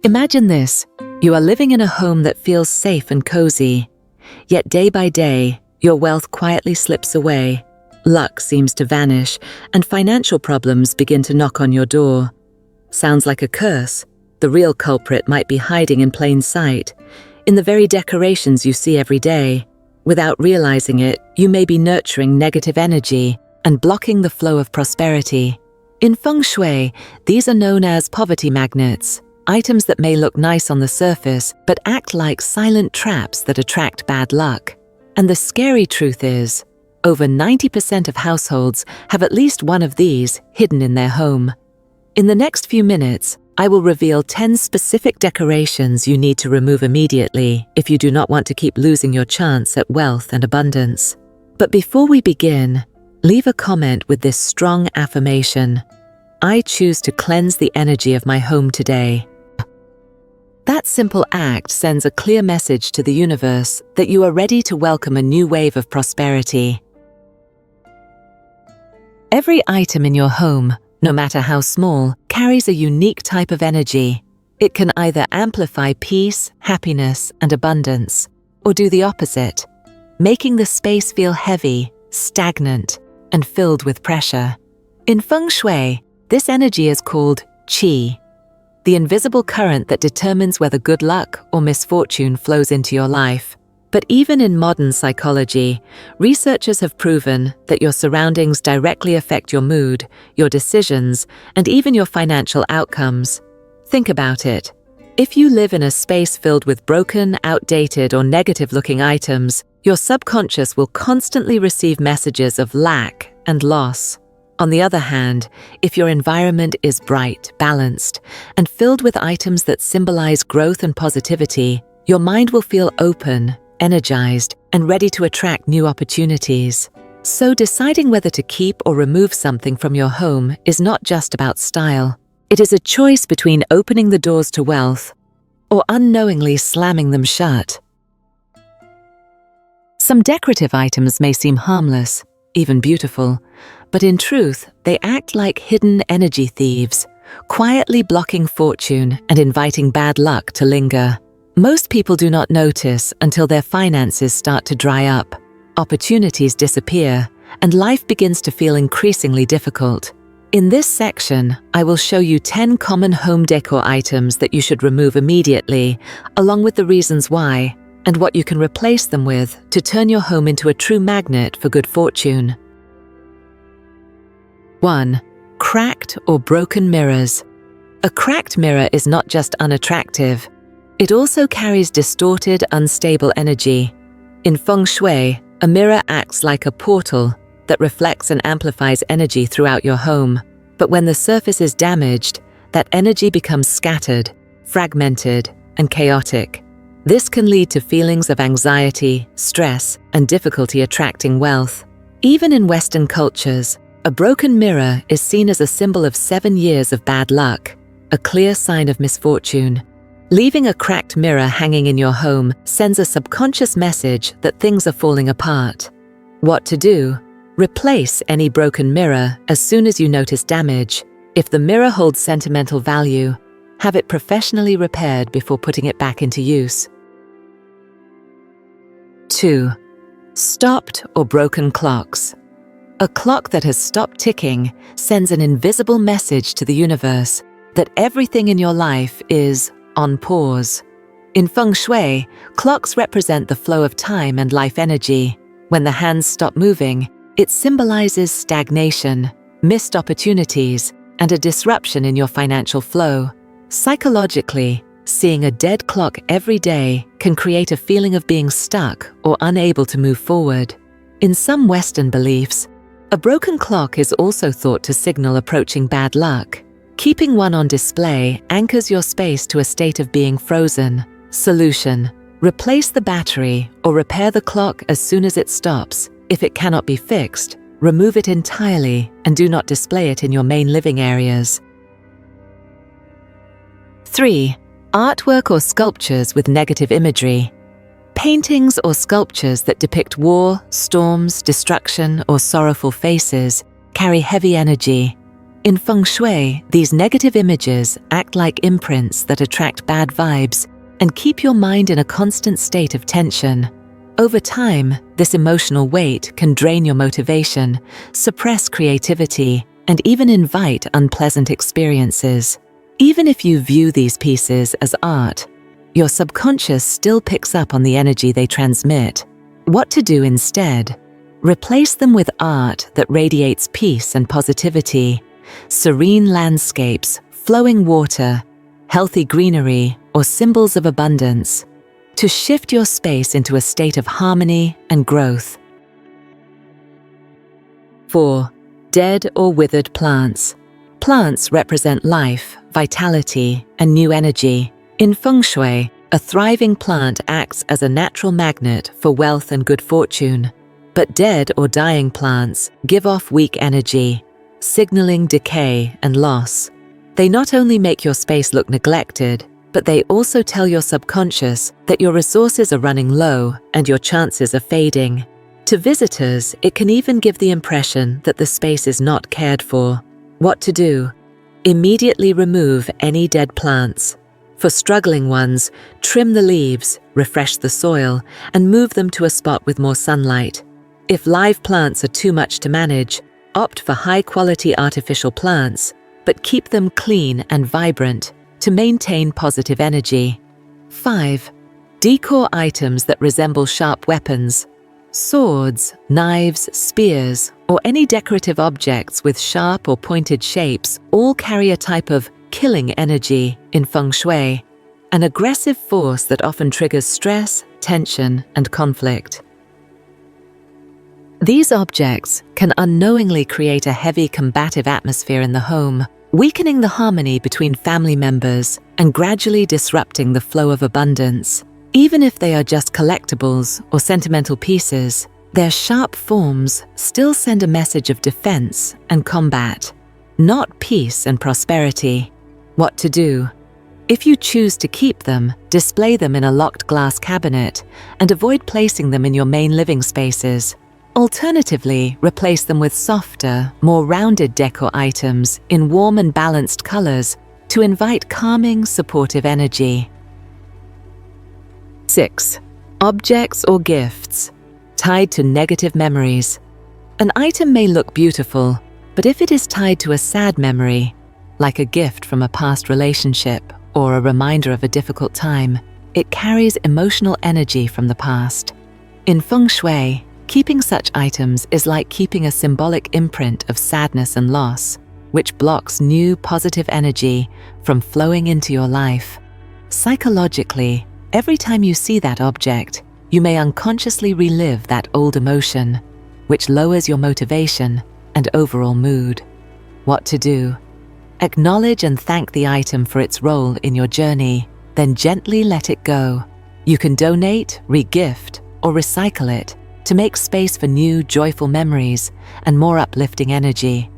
Imagine this. You are living in a home that feels safe and cozy. Yet day by day, your wealth quietly slips away. Luck seems to vanish, and financial problems begin to knock on your door. Sounds like a curse. The real culprit might be hiding in plain sight, in the very decorations you see every day. Without realizing it, you may be nurturing negative energy and blocking the flow of prosperity. In Feng Shui, these are known as poverty magnets, items that may look nice on the surface but act like silent traps that attract bad luck. And the scary truth is, over 90% of households have at least one of these hidden in their home. In the next few minutes, I will reveal 10 specific decorations you need to remove immediately if you do not want to keep losing your chance at wealth and abundance. But before we begin, leave a comment with this strong affirmation: I choose to cleanse the energy of my home today. That simple act sends a clear message to the universe that you are ready to welcome a new wave of prosperity. Every item in your home, no matter how small, carries a unique type of energy. It can either amplify peace, happiness, and abundance, or do the opposite, making the space feel heavy, stagnant, and filled with pressure. In Feng Shui, this energy is called Qi, the invisible current that determines whether good luck or misfortune flows into your life. But even in modern psychology, researchers have proven that your surroundings directly affect your mood, your decisions, and even your financial outcomes. Think about it. If you live in a space filled with broken, outdated, or negative-looking items, your subconscious will constantly receive messages of lack and loss. On the other hand, if your environment is bright, balanced, and filled with items that symbolize growth and positivity, your mind will feel open, energized, and ready to attract new opportunities. So deciding whether to keep or remove something from your home is not just about style. It is a choice between opening the doors to wealth or unknowingly slamming them shut. Some decorative items may seem harmless, even beautiful, but in truth, they act like hidden energy thieves, quietly blocking fortune and inviting bad luck to linger. Most people do not notice until their finances start to dry up, opportunities disappear, and life begins to feel increasingly difficult. In this section, I will show you 10 common home decor items that you should remove immediately, along with the reasons why, and what you can replace them with to turn your home into a true magnet for good fortune. 1. Cracked or broken mirrors. A cracked mirror is not just unattractive, it also carries distorted, unstable energy. In Feng Shui, a mirror acts like a portal that reflects and amplifies energy throughout your home. But when the surface is damaged, that energy becomes scattered, fragmented, and chaotic. This can lead to feelings of anxiety, stress, and difficulty attracting wealth. Even in Western cultures, a broken mirror is seen as a symbol of 7 years of bad luck, a clear sign of misfortune. Leaving a cracked mirror hanging in your home sends a subconscious message that things are falling apart. What to do? Replace any broken mirror as soon as you notice damage. If the mirror holds sentimental value, have it professionally repaired before putting it back into use. 2. Stopped or broken clocks. A clock that has stopped ticking sends an invisible message to the universe that everything in your life is on pause. In Feng Shui, clocks represent the flow of time and life energy. When the hands stop moving, it symbolizes stagnation, missed opportunities, and a disruption in your financial flow. Psychologically, seeing a dead clock every day can create a feeling of being stuck or unable to move forward. In some Western beliefs, a broken clock is also thought to signal approaching bad luck. Keeping one on display anchors your space to a state of being frozen. Solution: replace the battery or repair the clock as soon as it stops. If it cannot be fixed, remove it entirely and do not display it in your main living areas. 3. Artwork or sculptures with negative imagery. Paintings or sculptures that depict war, storms, destruction, or sorrowful faces carry heavy energy. In Feng Shui, these negative images act like imprints that attract bad vibes and keep your mind in a constant state of tension. Over time, this emotional weight can drain your motivation, suppress creativity, and even invite unpleasant experiences. Even if you view these pieces as art, your subconscious still picks up on the energy they transmit. What to do instead? Replace them with art that radiates peace and positivity, serene landscapes, flowing water, healthy greenery, or symbols of abundance, to shift your space into a state of harmony and growth. 4. Dead or withered plants. Plants represent life, vitality, and new energy. In Feng Shui, a thriving plant acts as a natural magnet for wealth and good fortune. But dead or dying plants give off weak energy, signaling decay and loss. They not only make your space look neglected, but they also tell your subconscious that your resources are running low and your chances are fading. To visitors, it can even give the impression that the space is not cared for. What to do? Immediately remove any dead plants. For struggling ones, trim the leaves, refresh the soil, and move them to a spot with more sunlight. If live plants are too much to manage, opt for high-quality artificial plants, but keep them clean and vibrant to maintain positive energy. 5. Decor items that resemble sharp weapons. Swords, knives, spears, or any decorative objects with sharp or pointed shapes all carry a type of killing energy in Feng Shui, an aggressive force that often triggers stress, tension, and conflict. These objects can unknowingly create a heavy combative atmosphere in the home, weakening the harmony between family members and gradually disrupting the flow of abundance. Even if they are just collectibles or sentimental pieces, their sharp forms still send a message of defense and combat, not peace and prosperity. What to do? If you choose to keep them, display them in a locked glass cabinet and avoid placing them in your main living spaces. Alternatively, replace them with softer, more rounded decor items in warm and balanced colors to invite calming, supportive energy. 6. Objects or gifts tied to negative memories. An item may look beautiful, but if it is tied to a sad memory, like a gift from a past relationship or a reminder of a difficult time, it carries emotional energy from the past. In Feng Shui, keeping such items is like keeping a symbolic imprint of sadness and loss, which blocks new positive energy from flowing into your life. Psychologically, every time you see that object, you may unconsciously relive that old emotion, which lowers your motivation and overall mood. What to do? Acknowledge and thank the item for its role in your journey, then gently let it go. You can donate, re-gift, or recycle it to make space for new, joyful memories and more uplifting energy.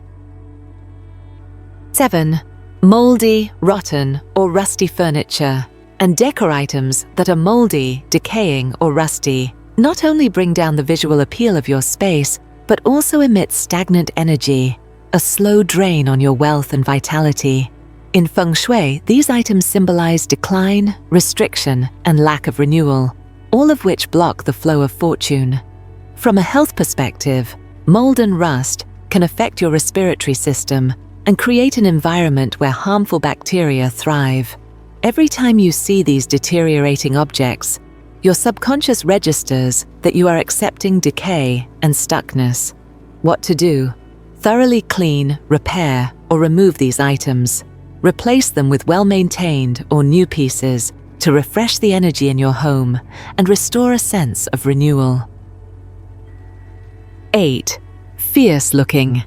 7. Moldy, rotten, or rusty furniture and decor items that are moldy, decaying, or rusty not only bring down the visual appeal of your space, but also emit stagnant energy, a slow drain on your wealth and vitality. In Feng Shui, these items symbolize decline, restriction, and lack of renewal, all of which block the flow of fortune. From a health perspective, mold and rust can affect your respiratory system and create an environment where harmful bacteria thrive. Every time you see these deteriorating objects, your subconscious registers that you are accepting decay and stuckness. What to do? Thoroughly clean, repair, or remove these items. Replace them with well-maintained or new pieces to refresh the energy in your home and restore a sense of renewal. 8. Fierce-looking.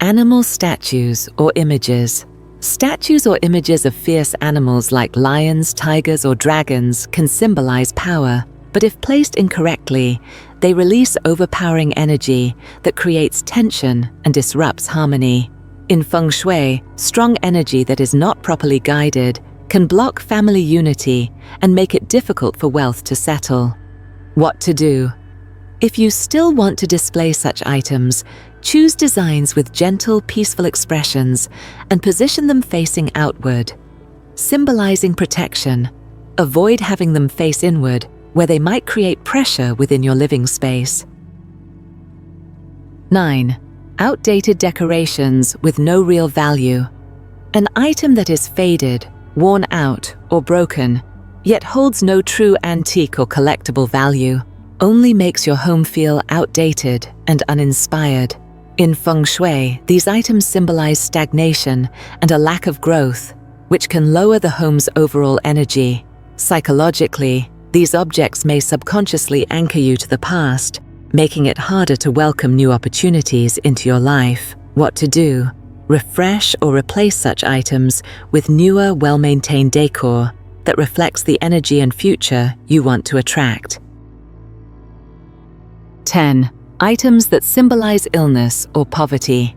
Animal statues or images. Statues or images of fierce animals like lions, tigers, or dragons can symbolize power, but if placed incorrectly, they release overpowering energy that creates tension and disrupts harmony. In Feng Shui, strong energy that is not properly guided can block family unity and make it difficult for wealth to settle. What to do? If you still want to display such items, Choose designs with gentle, peaceful expressions and position them facing outward, symbolizing protection. Avoid having them face inward, where they might create pressure within your living space. 9. Outdated decorations with no real value. An item that is faded, worn out, or broken, yet holds no true antique or collectible value, only makes your home feel outdated and uninspired. In Feng Shui, these items symbolize stagnation and a lack of growth, which can lower the home's overall energy. Psychologically, these objects may subconsciously anchor you to the past, making it harder to welcome new opportunities into your life. What to do? Refresh or replace such items with newer, well-maintained decor that reflects the energy and future you want to attract. 10. Items that symbolize illness or poverty.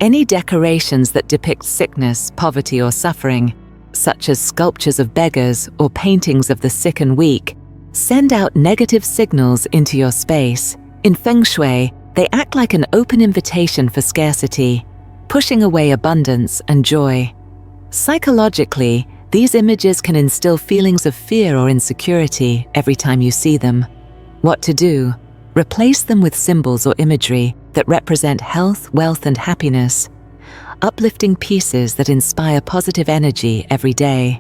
Any decorations that depict sickness, poverty, or suffering, such as sculptures of beggars or paintings of the sick and weak, send out negative signals into your space. In Feng Shui, they act like an open invitation for scarcity, pushing away abundance and joy. Psychologically, these images can instill feelings of fear or insecurity every time you see them. What to do? Replace them with symbols or imagery that represent health, wealth, and happiness, uplifting pieces that inspire positive energy every day.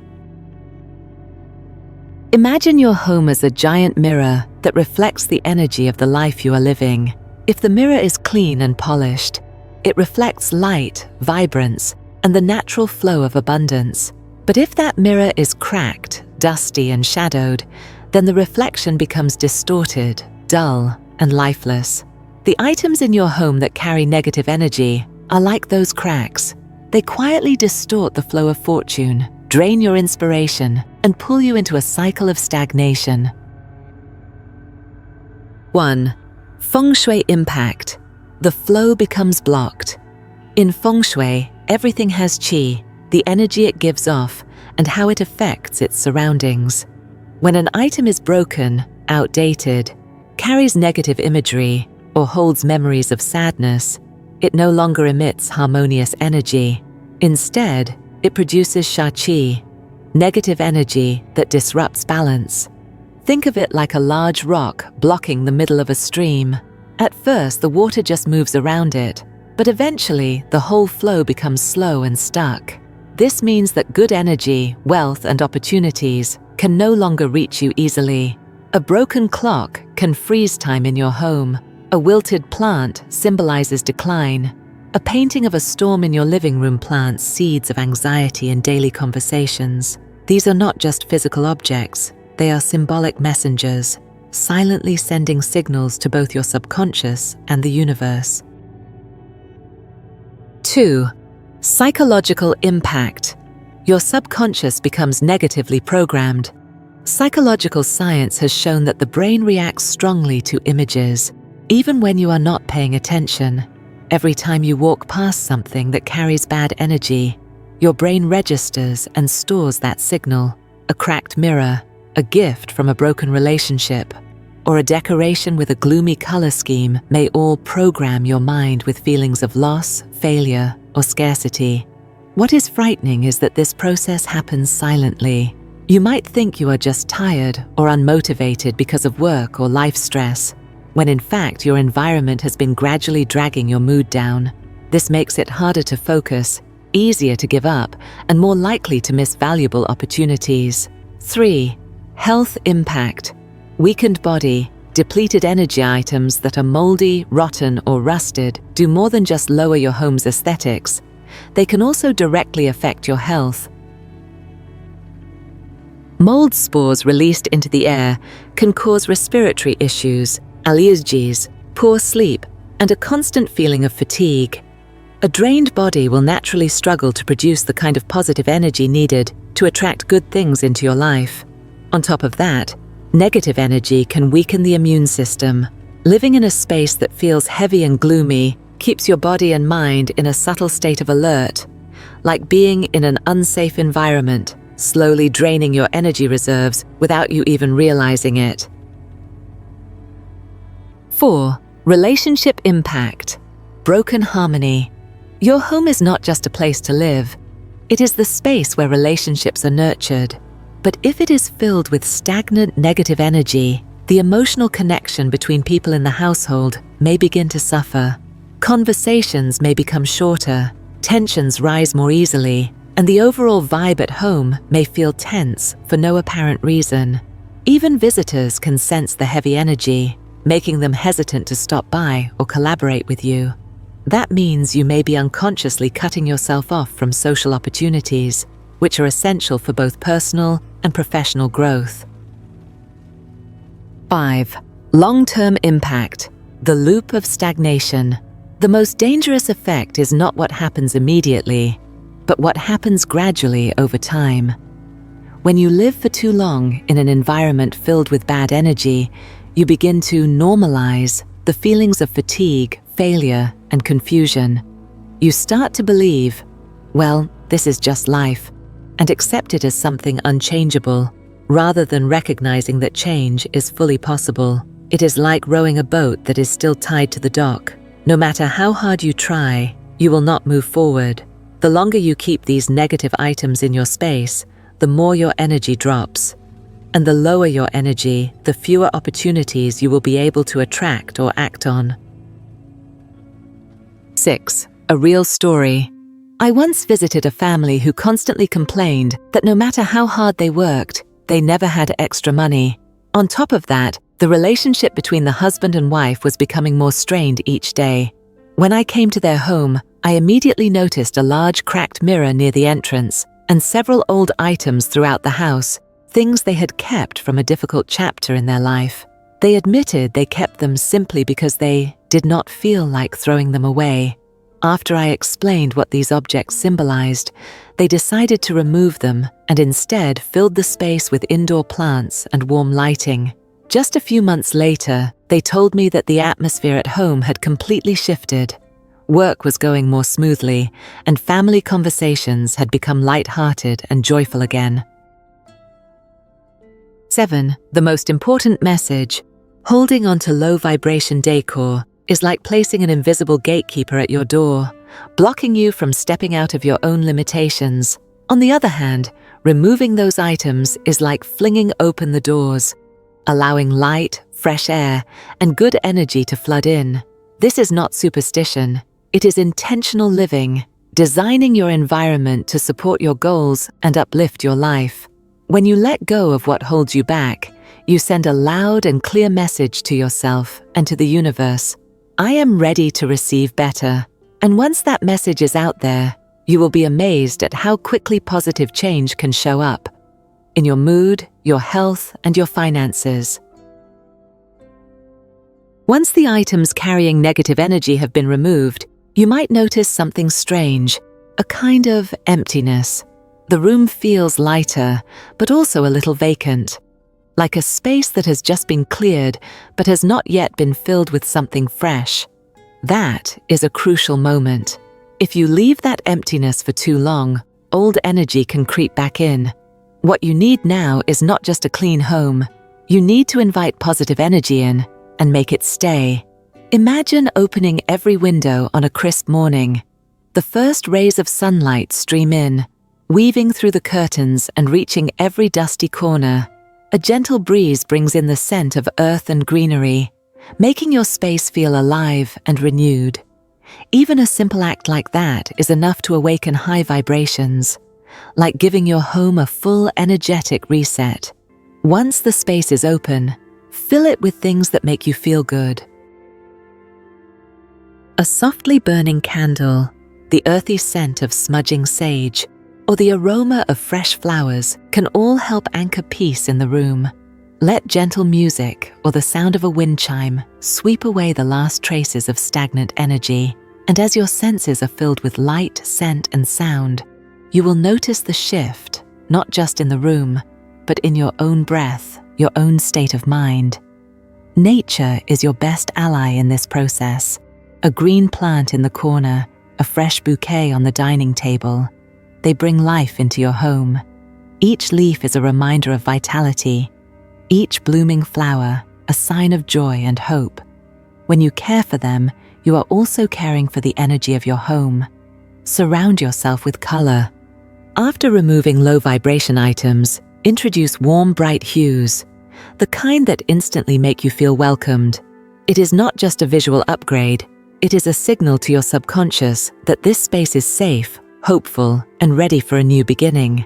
Imagine your home as a giant mirror that reflects the energy of the life you are living. If the mirror is clean and polished, it reflects light, vibrance, and the natural flow of abundance. But if that mirror is cracked, dusty, and shadowed, then the reflection becomes distorted, dull, and lifeless. The items in your home that carry negative energy are like those cracks. They quietly distort the flow of fortune, drain your inspiration, and pull you into a cycle of stagnation. 1. Feng Shui impact. The flow becomes blocked. In Feng Shui, everything has qi, the energy it gives off, and how it affects its surroundings. When an item is broken, outdated, carries negative imagery, or holds memories of sadness, it no longer emits harmonious energy. Instead, it produces qi, negative energy that disrupts balance. Think of it like a large rock blocking the middle of a stream. At first, the water just moves around it, but eventually the whole flow becomes slow and stuck. This means that good energy, wealth, and opportunities can no longer reach you easily. A broken clock can freeze time in your home. A wilted plant symbolizes decline. A painting of a storm in your living room plants seeds of anxiety in daily conversations. These are not just physical objects, they are symbolic messengers, silently sending signals to both your subconscious and the universe. 2. Psychological impact. Your subconscious becomes negatively programmed. Psychological science has shown that the brain reacts strongly to images, even when you are not paying attention. Every time you walk past something that carries bad energy, your brain registers and stores that signal. A cracked mirror, a gift from a broken relationship, or a decoration with a gloomy color scheme may all program your mind with feelings of loss, failure, or scarcity. What is frightening is that this process happens silently. You might think you are just tired or unmotivated because of work or life stress, when in fact your environment has been gradually dragging your mood down. This makes it harder to focus, easier to give up, and more likely to miss valuable opportunities. 3. Health impact. Weakened body, depleted energy items that are moldy, rotten, or rusted do more than just lower your home's aesthetics. They can also directly affect your health. Mold spores released into the air can cause respiratory issues, allergies, poor sleep, and a constant feeling of fatigue. A drained body will naturally struggle to produce the kind of positive energy needed to attract good things into your life. On top of that, negative energy can weaken the immune system. Living in a space that feels heavy and gloomy keeps your body and mind in a subtle state of alert, like being in an unsafe environment, slowly draining your energy reserves without you even realizing it. 4. Relationship impact. broken harmony. Your home is not just a place to live. It is the space where relationships are nurtured. But if it is filled with stagnant negative energy, the emotional connection between people in the household may begin to suffer. Conversations may become shorter, tensions rise more easily, and the overall vibe at home may feel tense for no apparent reason. Even visitors can sense the heavy energy, making them hesitant to stop by or collaborate with you. That means you may be unconsciously cutting yourself off from social opportunities, which are essential for both personal and professional growth. 5. Long-term impact. The loop of stagnation. The most dangerous effect is not what happens immediately, but what happens gradually over time. When you live for too long in an environment filled with bad energy, you begin to normalize the feelings of fatigue, failure, and confusion. You start to believe, well, this is just life, and accept it as something unchangeable, rather than recognizing that change is fully possible. It is like rowing a boat that is still tied to the dock. No matter how hard you try, you will not move forward. The longer you keep these negative items in your space, the more your energy drops. And the lower your energy, the fewer opportunities you will be able to attract or act on. 6. A real story. I once visited a family who constantly complained that no matter how hard they worked, they never had extra money. On top of that, the relationship between the husband and wife was becoming more strained each day. When I came to their home, I immediately noticed a large cracked mirror near the entrance and several old items throughout the house, things they had kept from a difficult chapter in their life. They admitted they kept them simply because they did not feel like throwing them away. After I explained what these objects symbolized, they decided to remove them and instead filled the space with indoor plants and warm lighting. Just a few months later, they told me that the atmosphere at home had completely shifted. Work was going more smoothly, and family conversations had become light-hearted and joyful again. 7. The most important message. Holding on to low-vibration decor is like placing an invisible gatekeeper at your door, blocking you from stepping out of your own limitations. On the other hand, removing those items is like flinging open the doors, allowing light, fresh air, and good energy to flood in. This is not superstition. It is intentional living, designing your environment to support your goals and uplift your life. When you let go of what holds you back, you send a loud and clear message to yourself and to the universe. I am ready to receive better. And once that message is out there, you will be amazed at how quickly positive change can show up in your mood, your health, and your finances. Once the items carrying negative energy have been removed, you might notice something strange, a kind of emptiness. The room feels lighter, but also a little vacant, like a space that has just been cleared, but has not yet been filled with something fresh. That is a crucial moment. If you leave that emptiness for too long, old energy can creep back in. What you need now is not just a clean home. You need to invite positive energy in and make it stay. Imagine opening every window on a crisp morning. The first rays of sunlight stream in, weaving through the curtains and reaching every dusty corner. A gentle breeze brings in the scent of earth and greenery, making your space feel alive and renewed. Even a simple act like that is enough to awaken high vibrations, like giving your home a full energetic reset. Once the space is open, fill it with things that make you feel good. A softly burning candle, the earthy scent of smudging sage, or the aroma of fresh flowers can all help anchor peace in the room. Let gentle music or the sound of a wind chime sweep away the last traces of stagnant energy. And as your senses are filled with light, scent, and sound, you will notice the shift, not just in the room, but in your own breath, your own state of mind. Nature is your best ally in this process. A green plant in the corner, a fresh bouquet on the dining table. They bring life into your home. Each leaf is a reminder of vitality. Each blooming flower, a sign of joy and hope. When you care for them, you are also caring for the energy of your home. Surround yourself with color. After removing low vibration items, introduce warm, bright hues, the kind that instantly make you feel welcomed. It is not just a visual upgrade, it is a signal to your subconscious that this space is safe, hopeful, and ready for a new beginning.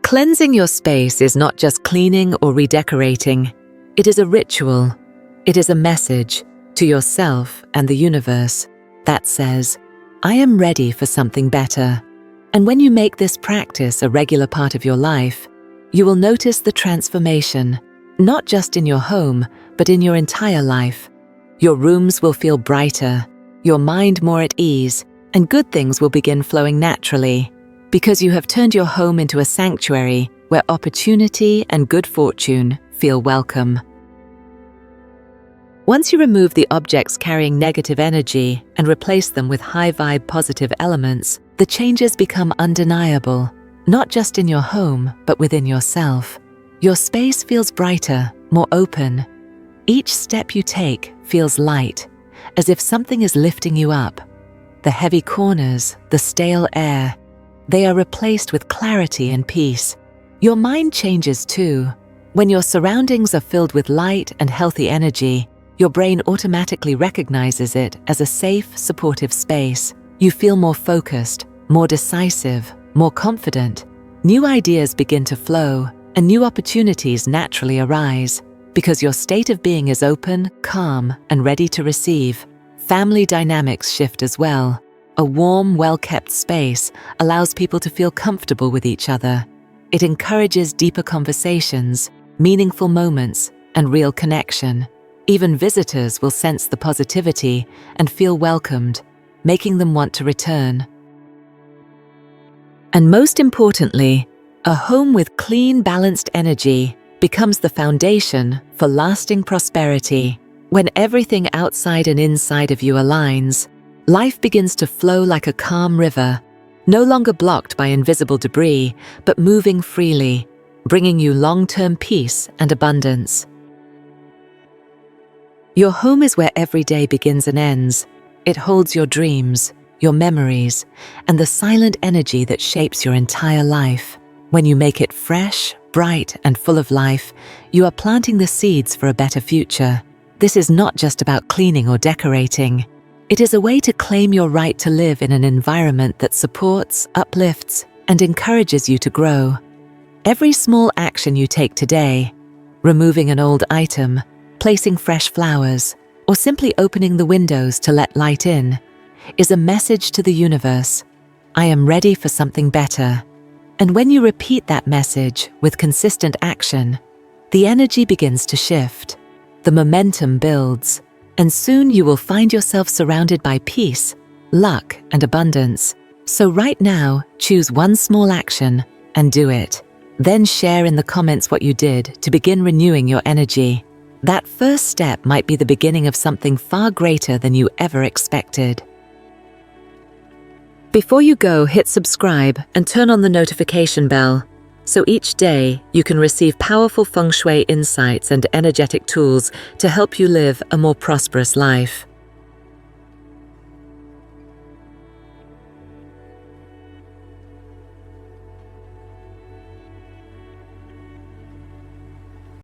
Cleansing your space is not just cleaning or redecorating. It is a ritual. It is a message to yourself and the universe that says, I am ready for something better. And when you make this practice a regular part of your life, you will notice the transformation, not just in your home, but in your entire life. Your rooms will feel brighter, your mind more at ease, and good things will begin flowing naturally, because you have turned your home into a sanctuary where opportunity and good fortune feel welcome. Once you remove the objects carrying negative energy and replace them with high-vibe positive elements, the changes become undeniable, not just in your home, but within yourself. Your space feels brighter, more open. Each step you take feels light, as if something is lifting you up. The heavy corners, the stale air, they are replaced with clarity and peace. Your mind changes too. When your surroundings are filled with light and healthy energy, your brain automatically recognizes it as a safe, supportive space. You feel more focused, more decisive, more confident. New ideas begin to flow, and new opportunities naturally arise, because your state of being is open, calm, and ready to receive. Family dynamics shift as well. A warm, well-kept space allows people to feel comfortable with each other. It encourages deeper conversations, meaningful moments, and real connection. Even visitors will sense the positivity and feel welcomed, making them want to return. And most importantly, a home with clean, balanced energy becomes the foundation for lasting prosperity. When everything outside and inside of you aligns, life begins to flow like a calm river, no longer blocked by invisible debris, but moving freely, bringing you long-term peace and abundance. Your home is where every day begins and ends. It holds your dreams, your memories, and the silent energy that shapes your entire life. When you make it fresh, bright, and full of life, you are planting the seeds for a better future. This is not just about cleaning or decorating. It is a way to claim your right to live in an environment that supports, uplifts, and encourages you to grow. Every small action you take today, removing an old item, placing fresh flowers, or simply opening the windows to let light in, is a message to the universe. I am ready for something better. And when you repeat that message with consistent action, the energy begins to shift. The momentum builds, and soon you will find yourself surrounded by peace, luck, and abundance. So right now, choose one small action and do it. Then share in the comments what you did to begin renewing your energy. That first step might be the beginning of something far greater than you ever expected. Before you go, hit subscribe and turn on the notification bell, so each day you can receive powerful Feng Shui insights and energetic tools to help you live a more prosperous life.